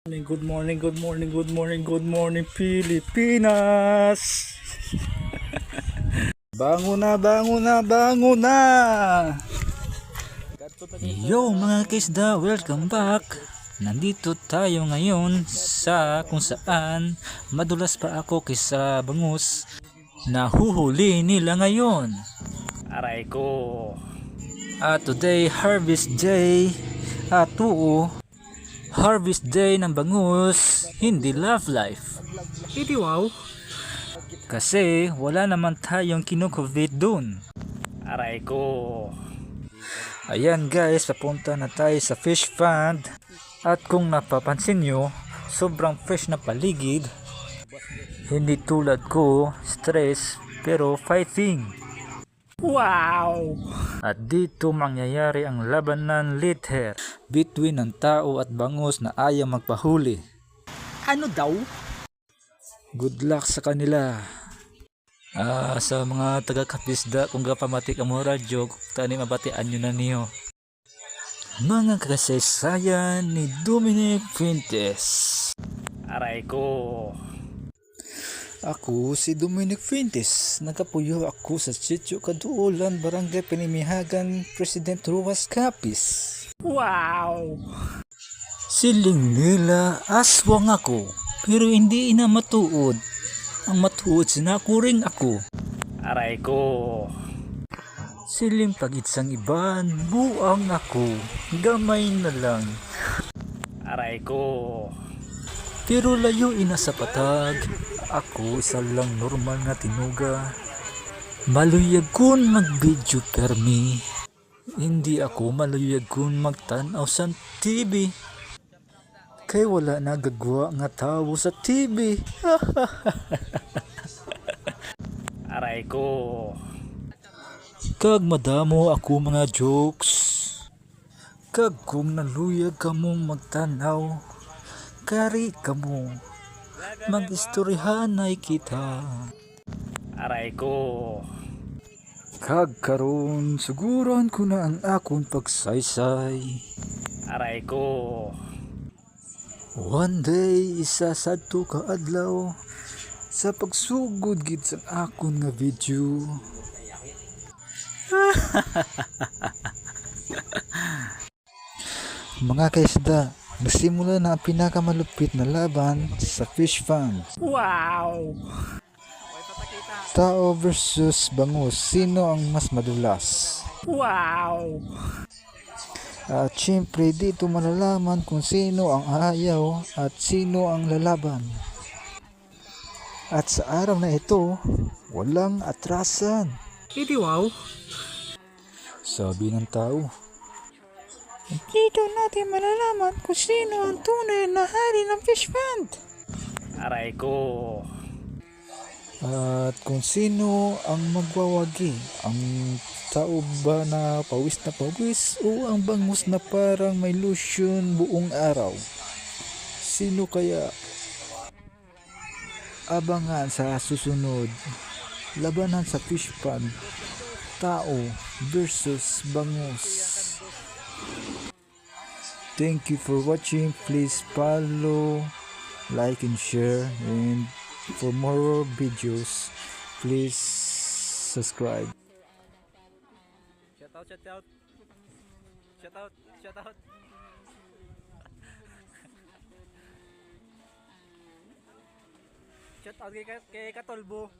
Good morning, good morning, good morning, good morning, Pilipinas! Bango na, bango na, bango na! Yo mga kisda, welcome back! Nandito tayo ngayon sa kung saan madulas pa ako kaysa bangus. Nahuhuli nila ngayon. Aray ko! Today, harvest day. Harvest day ng bangus, hindi love life. Hindi wow. Kasi wala naman tayong kinukovid dun. Aray ko. Ayan guys, papunta na tayo sa fish pond. At kung napapansin nyo, sobrang fresh na paligid. Hindi tulad ko, stress, pero fighting. Wow! At dito mangyayari ang labanan later between ng tao at bangus na ayaw magpahuli. Ano daw? Good luck sa kanila. Sa mga taga-kapisda, kung kapamatik ang mga radyo, tani mabatian nyo na niyo. Mga kasaysayan ni Dominic Fuentes. Aray ko. Ako si Dominic Fuentes. Nagkapuyo ako sa Sitio Kaduulan, Barangay Pinimihagan, President Ruas Capiz. Wow! Siling nila aswang ako, pero hindi ina matuod. Ang matuod sinakuring ako. Aray ko. Siling pagitsang iban, buang ako, gamay na lang. Aray ko. Pero layo ina sa patag, ako isa lang normal nga tinuga. Maluyag kun mag-video permi, hindi ako maluyag kun magtanaw sa TV. Kay wala nagagwa nga tao sa TV. Aray ko. Kag madamo ako mga jokes. Kag kung naluyag kamong magtanaw, kari kamo mag-istoryahan ay kita. Aray ko. Kag karon suguran ko na ang akong pagsaysay. Aray ko. One day isa sadto ka adlaw sa pagsugod gid sa akon nga video. Mga kaisda, nagsimula na ang pinakamalupit na laban sa fish pond. Wow! Tao versus bangus, sino ang mas madulas? Wow! At syempre dito malalaman kung sino ang ayaw at sino ang lalaban. At sa araw na ito, walang atrasan. Hindi wow! Sabi ng tao, dito natin malalaman kung sino ang tunay na hari ng fish pond. Aray ko. At kung sino ang magwawagi, ang tao ba na pawis o ang bangus na parang may lotion buong araw? Sino kaya? Abangan sa susunod. Labanan sa fish pond. Tao versus bangus. Thank you for watching. Please follow, like and share, and for more videos please subscribe. Shout out shout out kay Katolbo.